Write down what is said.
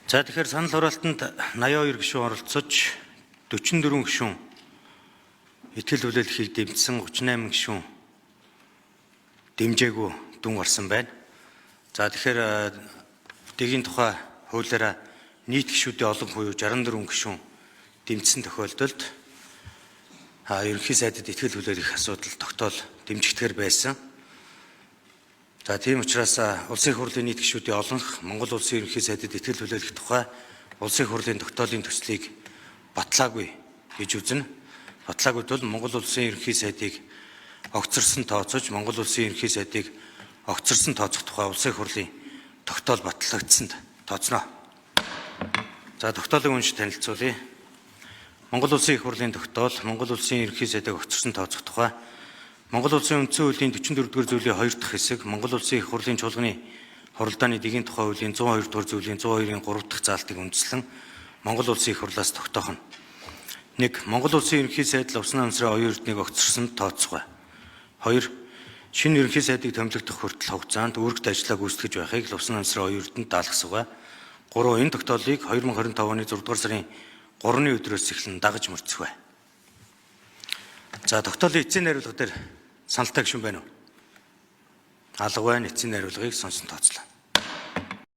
За тэгэхээр санал хураалтанд 82 гишүүн оролцож 44 гишүүн итгэл хүлээлтийг дэмжсэн, 38 гишүүн дэмжээгүй дүн гарсан байна. За тэгэхээр дэгийн тухай хуулиараа нийт гишүүдийн олон буюу 64 гишүүн дэмжсэн тохиолдолд ерөнхий сайдад итгэл хүлээлгэх асуудал тогтоол дэмжигдэхэр байсан. За тийм учраас улсын их хурлын нийт гишүүдийн олонх Монгол улсын ерөнхий сайдад итгэл хүлээлгэх тухай улсын их хурлын тогтоолын төслийг батлаагүй гэж үзнэ. Батлаагүй тул Монгол улсын ерөнхий сайдыг огцорсон тооцож Монгол улсын ерөнхий сайдыг огцорсон тооцох тухай улсын их хурлын тогтоол батлагдсанд тооцноо. За тогтоолыг уншиж танилцуулъя. Монгол улсын их хурлын тогтоол Монгол улсын ерөнхий сайдыг огцорсон тооцох тухай Монгол улсын үндсэн хуулийн 44-р зүйлийн 2 дахь хэсэг, Монгол улсын их хурлын чуулганы хуралдааны дэгийн тухай хуулийн 102-р зүйлийн 102-ын 3 дахь заалтыг үндэслэн Монгол улсын их хурлаас тогтоох нь. 1. Монгол улсын ерөнхий сайд Лувсан намсрын оюун эрднийг огцорсонд тооцох бай. 2. Шинэ ерөнхий сайдыг томилогдох хүртэл хугацаанд үүрэгт ажиллаа гүйцэтгэж байхыг Лувсан намсрын оюун эрдэнд даалгасав. 3. Энэ тогтоолыг 2025 оны 6 дугаар сарын 3-ны өдрөөс эхлэн дагаж мөрдсөх бай. За тогтоолын эцсийн найруулга дээр саналтай гишүүн байна уу? Алга байна. Эцсийн найруулгыг сонсон тооцлоо.